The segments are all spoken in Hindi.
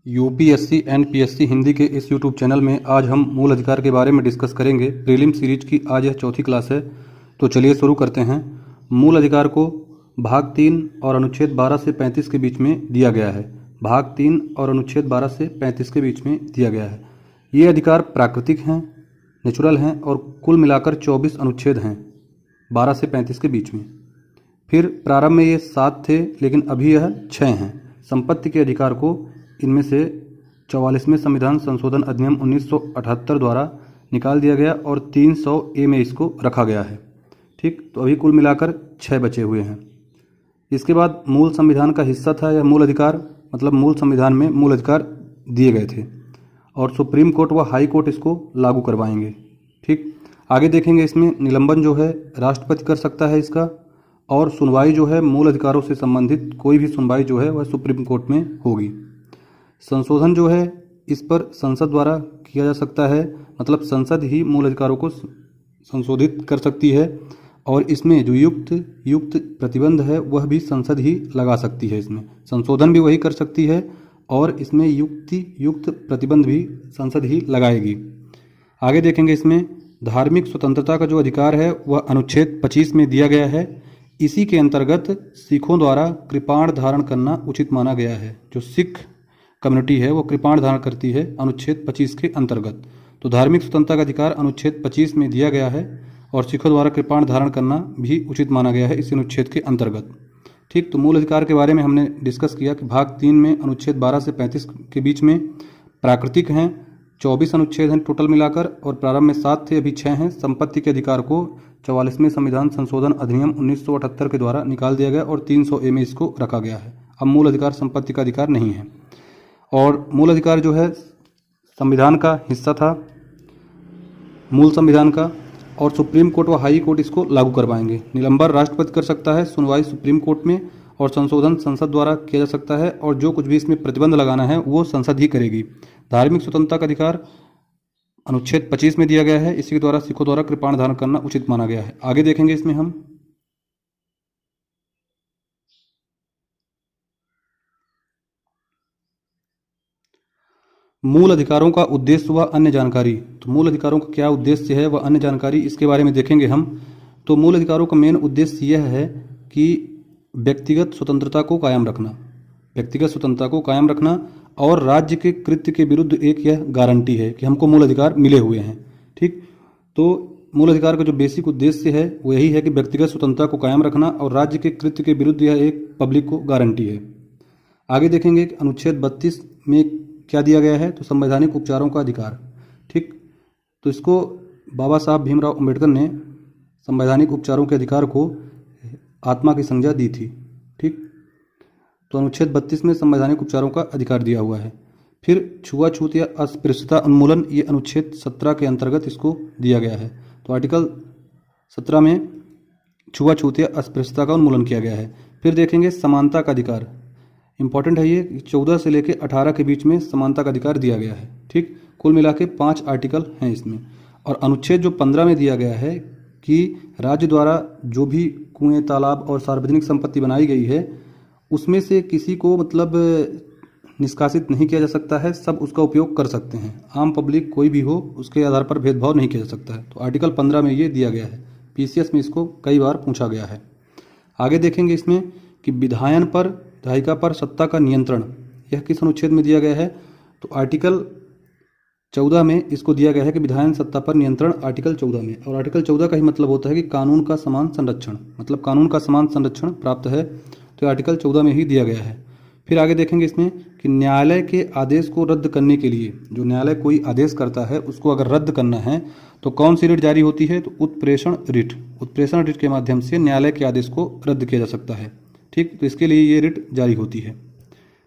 यूपीएससी एनपीएससी हिंदी के इस यूट्यूब चैनल में आज हम मूल अधिकार के बारे में डिस्कस करेंगे। प्रीलिम सीरीज की आज यह चौथी क्लास है, तो चलिए शुरू करते हैं। मूल अधिकार को भाग 3 और अनुच्छेद 12 से 35 के बीच में दिया गया है। भाग 3 और अनुच्छेद 12 से 35 के बीच में दिया गया है। ये अधिकार प्राकृतिक हैं, नेचुरल हैं और कुल मिलाकर 24 अनुच्छेद हैं 12 से 35 के बीच में। फिर प्रारंभ में ये 7 थे, लेकिन अभी यह 6 हैं। संपत्ति के अधिकार को इनमें से 44वें संविधान संशोधन अधिनियम 1978 द्वारा निकाल दिया गया और 300A में इसको रखा गया है। ठीक, तो अभी कुल मिलाकर 6 बचे हुए हैं। इसके बाद मूल संविधान का हिस्सा था यह मूल अधिकार, मतलब मूल संविधान में मूल अधिकार दिए गए थे और सुप्रीम कोर्ट व हाई कोर्ट इसको लागू करवाएंगे। ठीक, आगे देखेंगे इसमें निलंबन जो है राष्ट्रपति कर सकता है इसका, और सुनवाई जो है मूल अधिकारों से संबंधित कोई भी सुनवाई जो है वह सुप्रीम कोर्ट में होगी। संशोधन जो है इस पर संसद द्वारा किया जा सकता है, मतलब संसद ही मूल अधिकारों को संशोधित कर सकती है और इसमें जो युक्त प्रतिबंध है वह भी संसद ही लगा सकती है। इसमें संशोधन भी वही कर सकती है और इसमें युक्त प्रतिबंध भी संसद ही लगाएगी। आगे देखेंगे इसमें धार्मिक स्वतंत्रता का जो अधिकार है वह अनुच्छेद 25 में दिया गया है। इसी के अंतर्गत सिखों द्वारा कृपाण धारण करना उचित माना गया है। जो सिख कम्युनिटी है वो कृपाण धारण करती है अनुच्छेद 25 के अंतर्गत। तो धार्मिक स्वतंत्रता का अधिकार अनुच्छेद 25 में दिया गया है और सिखों द्वारा कृपाण धारण करना भी उचित माना गया है इस अनुच्छेद के अंतर्गत। ठीक, तो मूल अधिकार के बारे में हमने डिस्कस किया कि भाग 3 में अनुच्छेद 12 से 35 के बीच में प्राकृतिक हैं, 24 अनुच्छेद हैं टोटल मिलाकर, और प्रारंभ में 7 थे, अभी 6 हैं। संपत्ति के अधिकार को 44वें संविधान संशोधन अधिनियम 1978 के द्वारा निकाल दिया गया और 300A में इसको रखा गया है। अब मूल अधिकार संपत्ति का अधिकार नहीं है और मूल अधिकार जो है संविधान का हिस्सा था, मूल संविधान का, और सुप्रीम कोर्ट व हाई कोर्ट इसको लागू करवाएंगे। निलंबन राष्ट्रपति कर सकता है, सुनवाई सुप्रीम कोर्ट में, और संशोधन संसद द्वारा किया जा सकता है और जो कुछ भी इसमें प्रतिबंध लगाना है वो संसद ही करेगी। धार्मिक स्वतंत्रता का अधिकार अनुच्छेद 25 में दिया गया है, इसी के द्वारा सिखों द्वारा कृपाण धारण करना उचित माना गया है। आगे देखेंगे इसमें हम मूल अधिकारों का उद्देश्य व अन्य जानकारी। तो मूल अधिकारों का क्या उद्देश्य है व अन्य जानकारी, इसके बारे में देखेंगे हम। तो मूल अधिकारों का मेन उद्देश्य यह है कि व्यक्तिगत स्वतंत्रता को कायम रखना, व्यक्तिगत स्वतंत्रता को कायम रखना, और राज्य के कृत्य के विरुद्ध एक यह गारंटी है कि हमको मूल अधिकार मिले हुए हैं। ठीक, तो मूल अधिकार का जो बेसिक उद्देश्य है वो यही है कि व्यक्तिगत स्वतंत्रता को कायम रखना और राज्य के कृत्य के विरुद्ध यह एक पब्लिक को गारंटी है। आगे देखेंगे कि अनुच्छेद 32 में क्या दिया गया है, तो संवैधानिक उपचारों का अधिकार। ठीक, तो इसको बाबा साहब भीमराव अंबेडकर ने संवैधानिक उपचारों के अधिकार को आत्मा की संज्ञा दी थी। ठीक, तो अनुच्छेद 32 में संवैधानिक उपचारों का अधिकार दिया हुआ है। फिर छुआछूत या अस्पृश्यता उन्मूलन, ये अनुच्छेद 17 के अंतर्गत इसको दिया गया है। तो आर्टिकल 17 में छुआछूत या अस्पृश्यता का उन्मूलन किया गया है। फिर देखेंगे समानता का अधिकार, इंपॉर्टेंट है ये, 14 से लेकर 18 के बीच में समानता का अधिकार दिया गया है। ठीक, कुल मिला के 5 आर्टिकल हैं इसमें। और अनुच्छेद जो 15 में दिया गया है कि राज्य द्वारा जो भी कुएं, तालाब और सार्वजनिक संपत्ति बनाई गई है उसमें से किसी को मतलब निष्कासित नहीं किया जा सकता है, सब उसका उपयोग कर सकते हैं। आम पब्लिक कोई भी हो उसके आधार पर भेदभाव नहीं किया जा सकता है। तो आर्टिकल 15 में ये दिया गया है। पीसीएस में इसको कई बार पूछा गया है। आगे देखेंगे इसमें कि विधायिका पर सत्ता का नियंत्रण, यह किस अनुच्छेद में दिया गया है, तो आर्टिकल 14 में इसको दिया गया है कि विधायन सत्ता पर नियंत्रण, आर्टिकल 14 में। और आर्टिकल 14 का ही मतलब होता है कि कानून का समान संरक्षण, मतलब कानून का समान संरक्षण प्राप्त है, तो आर्टिकल 14 में ही दिया गया है। फिर आगे देखेंगे इसमें कि न्यायालय के आदेश को रद्द करने के लिए, जो न्यायालय कोई आदेश करता है उसको अगर रद्द करना है तो कौन सी रिट जारी होती है, तो उत्प्रेषण रिट। उत्प्रेषण रिट के माध्यम से न्यायालय के आदेश को रद्द किया जा सकता है। ठीक, तो इसके लिए ये रिट जारी होती है।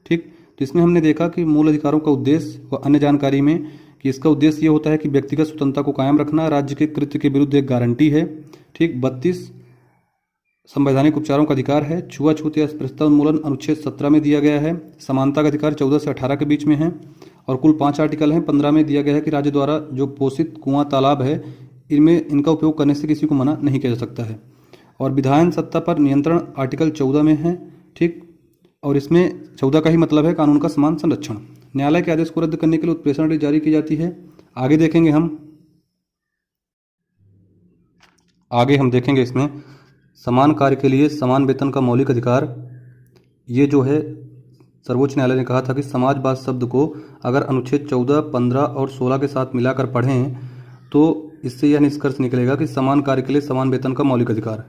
ठीक, तो इसमें हमने देखा कि मूल अधिकारों का उद्देश्य व अन्य जानकारी में कि इसका उद्देश्य ये होता है कि व्यक्तिगत स्वतंत्रता को कायम रखना, राज्य के कृत्य के विरुद्ध एक गारंटी है। ठीक, 32 संवैधानिक उपचारों का अधिकार है। छुआछूत या अस्पृश्यता उन्मूलन अनुच्छेद 17 में दिया गया है। समानता का अधिकार 14 से 18 के बीच में है और कुल 5 आर्टिकल हैं। 15 में दिया गया है कि राज्य द्वारा जो पोषित कुआं, तालाब है इनमें इनका उपयोग करने से किसी को मना नहीं किया जा सकता है। और विधायन सत्ता पर नियंत्रण आर्टिकल 14 में है। ठीक, और इसमें 14 का ही मतलब है कानून का समान संरक्षण। न्यायालय के आदेश को रद्द करने के लिए उत्प्रेषण रिट जारी की जाती है। आगे देखेंगे इसमें समान कार्य के लिए समान वेतन का मौलिक अधिकार। ये जो है सर्वोच्च न्यायालय ने कहा था कि समाजवाद शब्द को अगर अनुच्छेद 14, 15 और 16 के साथ मिलाकर पढ़ें तो इससे यह निष्कर्ष निकलेगा कि समान कार्य के लिए समान वेतन का मौलिक अधिकार,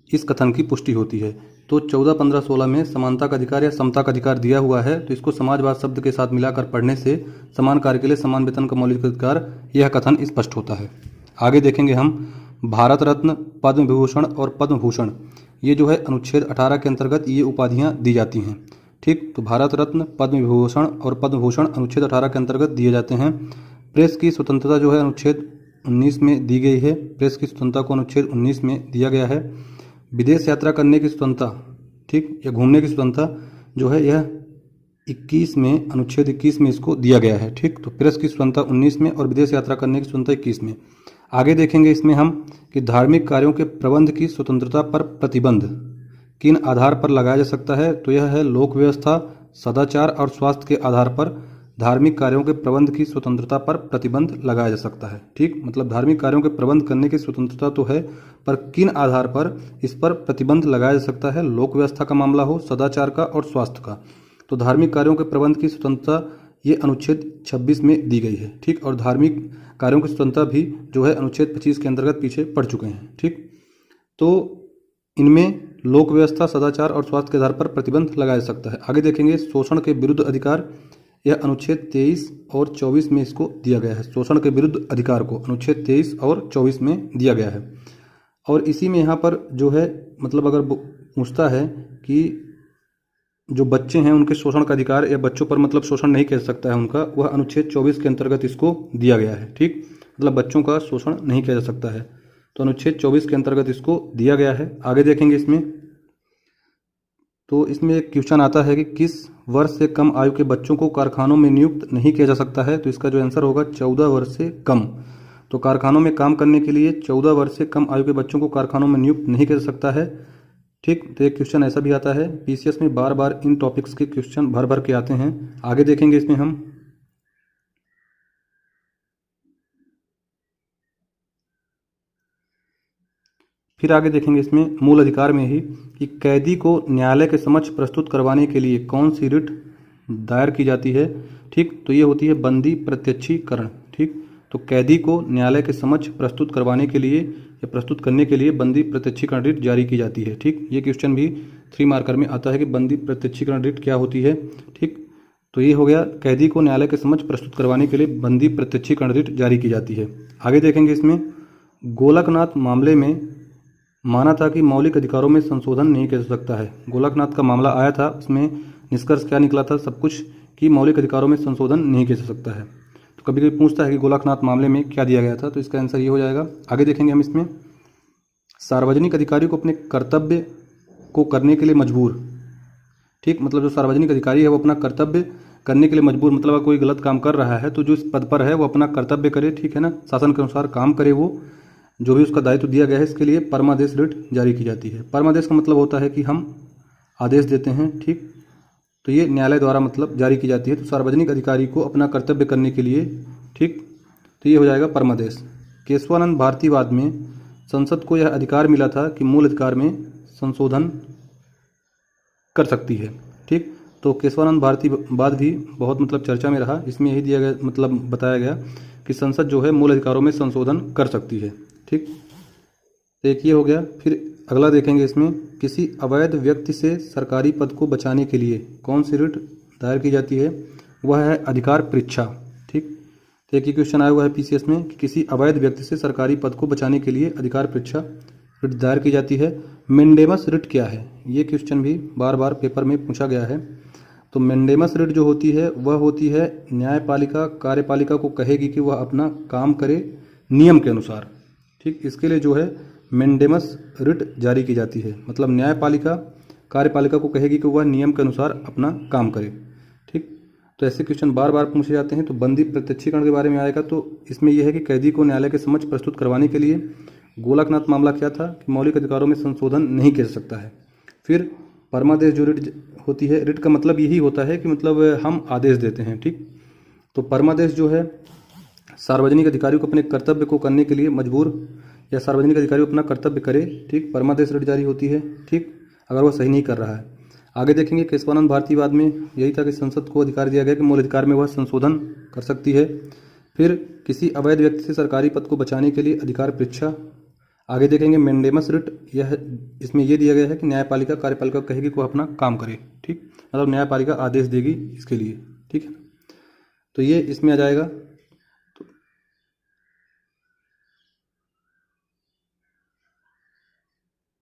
इस कथन की पुष्टि होती है। तो 14, 15, 16 में समानता का अधिकार या समता का अधिकार दिया हुआ है, तो इसको समाजवाद शब्द के साथ मिलाकर पढ़ने से समान कार्य के लिए समान वेतन का मौलिक अधिकार, यह कथन स्पष्ट होता है। आगे देखेंगे हम भारत रत्न, पद्म विभूषण और पद्म भूषण, ये जो है अनुच्छेद 18 के अंतर्गत ये उपाधियां दी जाती हैं। ठीक, तो भारत रत्न, पद्म विभूषण और पद्म भूषण अनुच्छेद 18 के अंतर्गत दिए जाते हैं। प्रेस की स्वतंत्रता जो है अनुच्छेद 19 में दी गई है, प्रेस की स्वतंत्रता को अनुच्छेद 19 में दिया गया है। विदेश यात्रा करने की स्वतंत्रता, ठीक, या घूमने की स्वतंत्रता जो है यह 21 में, अनुच्छेद 21 में इसको दिया गया है। ठीक, तो प्रेस की स्वतंत्रता 19 में और विदेश यात्रा करने की स्वतंत्रता 21 में। आगे देखेंगे इसमें हम कि धार्मिक कार्यों के प्रबंध की स्वतंत्रता पर प्रतिबंध किन आधार पर लगाया जा सकता है, तो यह है लोक व्यवस्था, सदाचार और स्वास्थ्य के आधार पर धार्मिक कार्यों के प्रबंध की स्वतंत्रता पर प्रतिबंध लगाया जा सकता है। ठीक, मतलब धार्मिक कार्यों के प्रबंध करने की स्वतंत्रता तो है, पर किन आधार पर इस पर प्रतिबंध लगाया जा सकता है, लोक व्यवस्था का मामला हो, सदाचार का और स्वास्थ्य का। तो धार्मिक कार्यों के प्रबंध की स्वतंत्रता ये अनुच्छेद 26 में दी गई है। ठीक, और धार्मिक कार्यों की स्वतंत्रता भी जो है अनुच्छेद 25 के अंतर्गत पीछे पड़ चुके हैं। ठीक, तो इनमें लोक व्यवस्था, सदाचार और स्वास्थ्य के आधार पर प्रतिबंध लगाया जा सकता है। आगे देखेंगे शोषण के विरुद्ध अधिकार, यह अनुच्छेद 23 और 24 में इसको दिया गया है। शोषण के विरुद्ध अधिकार को अनुच्छेद 23 और 24 में दिया गया है। और इसी में यहाँ पर जो है मतलब अगर पूछता है कि जो बच्चे हैं उनके शोषण का अधिकार या बच्चों पर मतलब शोषण नहीं कर सकता है उनका, वह अनुच्छेद 24 के अंतर्गत इसको दिया गया है। ठीक, मतलब बच्चों का शोषण नहीं किया जा सकता है, तो अनुच्छेद 24 के अंतर्गत इसको दिया गया है। आगे देखेंगे इसमें, तो इसमें एक क्वेश्चन आता है कि किस वर्ष से कम आयु के बच्चों को कारखानों में नियुक्त नहीं किया जा सकता है, तो इसका जो आंसर होगा 14 वर्ष से कम। तो कारखानों में काम करने के लिए 14 वर्ष से कम आयु के बच्चों को कारखानों में नियुक्त नहीं किया जा सकता है। ठीक, तो एक क्वेश्चन ऐसा भी आता है, पीसीएस में बार बार इन टॉपिक्स के क्वेश्चन भर भर के आते हैं। आगे देखेंगे इसमें हम, फिर आगे देखेंगे इसमें मूल अधिकार में ही कि कैदी को न्यायालय के समक्ष प्रस्तुत करवाने के लिए कौन सी रिट दायर की जाती है। ठीक, तो ये होती है बंदी प्रत्यक्षीकरण। ठीक, तो कैदी को न्यायालय के समक्ष प्रस्तुत करवाने के लिए या प्रस्तुत करने के लिए बंदी प्रत्यक्षीकरण रिट जारी की जाती है। ठीक, ये क्वेश्चन भी 3 मार्कर में आता है कि बंदी प्रत्यक्षीकरण रिट क्या होती है। ठीक, तो ये हो गया कैदी को न्यायालय के समक्ष प्रस्तुत करवाने के लिए बंदी प्रत्यक्षीकरण रिट जारी की जाती है। आगे देखेंगे इसमें गोलकनाथ मामले में माना था कि मौलिक अधिकारों में संशोधन नहीं किया जा सकता है। गोलकनाथ का मामला आया था, उसमें निष्कर्ष क्या निकला था सब कुछ कि मौलिक अधिकारों में संशोधन नहीं किया जा सकता है। तो कभी कभी पूछता है कि गोलकनाथ मामले में क्या दिया गया था, तो इसका आंसर ये हो जाएगा। आगे देखेंगे हम इसमें सार्वजनिक अधिकारी को अपने कर्तव्य को करने के लिए मजबूर। ठीक, मतलब जो सार्वजनिक अधिकारी है वो अपना कर्तव्य करने के लिए मजबूर, मतलब अगर कोई गलत काम कर रहा है तो जो इस पद पर है वो अपना कर्तव्य करे, ठीक है ना, शासन के अनुसार काम करे, वो जो भी उसका दायित्व दिया गया है, इसके लिए परमादेश रिट जारी की जाती है। परमादेश का मतलब होता है कि हम आदेश देते हैं। ठीक, तो ये न्यायालय द्वारा मतलब जारी की जाती है। तो सार्वजनिक अधिकारी को अपना कर्तव्य करने के लिए, ठीक, तो ये हो जाएगा परमादेश। केशवानंद भारतीवाद में संसद को यह अधिकार मिला था कि मूल अधिकार में संशोधन कर सकती है। ठीक, तो केशवानंद भारतीवाद भी बहुत मतलब चर्चा में रहा, इसमें यही दिया गया मतलब बताया गया कि संसद जो है मूल अधिकारों में संशोधन कर सकती है। ठीक, तो एक ये हो गया। फिर अगला देखेंगे इसमें किसी अवैध व्यक्ति से सरकारी पद को बचाने के लिए कौन सी रिट दायर की जाती है, वह है अधिकार परीक्षा। ठीक, तो एक ही क्वेश्चन आया हुआ है पीसीएस में कि किसी अवैध व्यक्ति से सरकारी पद को बचाने के लिए अधिकार परीक्षा रिट दायर की जाती है। मेंडेमस रिट क्या है, ये क्वेश्चन भी बार बार पेपर में पूछा गया है। तो मेंडेमस रिट जो होती है वह होती है न्यायपालिका कार्यपालिका को कहेगी कि वह अपना काम करे नियम के अनुसार। ठीक, इसके लिए जो है मेंडेमस रिट जारी की जाती है, मतलब न्यायपालिका कार्यपालिका को कहेगी कि वह नियम के अनुसार अपना काम करे। ठीक, तो ऐसे क्वेश्चन बार बार पूछे जाते हैं। तो बंदी प्रत्यक्षीकरण के बारे में आएगा, तो इसमें यह है कि कैदी को न्यायालय के समक्ष प्रस्तुत करवाने के लिए गोलकनाथ मामला क्या था कि मौलिक अधिकारों में संशोधन नहीं किया जा सकता है। फिर परमादेश जो रिट होती है, रिट का मतलब यही होता है कि मतलब हम आदेश देते हैं, ठीक। तो परमादेश जो है सार्वजनिक अधिकारियों को अपने कर्तव्य को करने के लिए मजबूर, या सार्वजनिक अधिकारी अपना कर्तव्य करे, ठीक, परमादेश रिट जारी होती है, ठीक, अगर वह सही नहीं कर रहा है। आगे देखेंगे केशवानंद भारतीवाद में यही था कि संसद को अधिकार दिया गया कि मूल अधिकार में वह संशोधन कर सकती है। फिर किसी अवैध व्यक्ति से सरकारी पद को बचाने के लिए अधिकार परीक्षा। आगे देखेंगे मेंडेमस रिट, यह इसमें यह दिया गया है कि न्यायपालिका कार्यपालिका कहेगी को अपना काम करे, ठीक, मतलब न्यायपालिका आदेश देगी इसके लिए, ठीक है। तो ये इसमें आ जाएगा।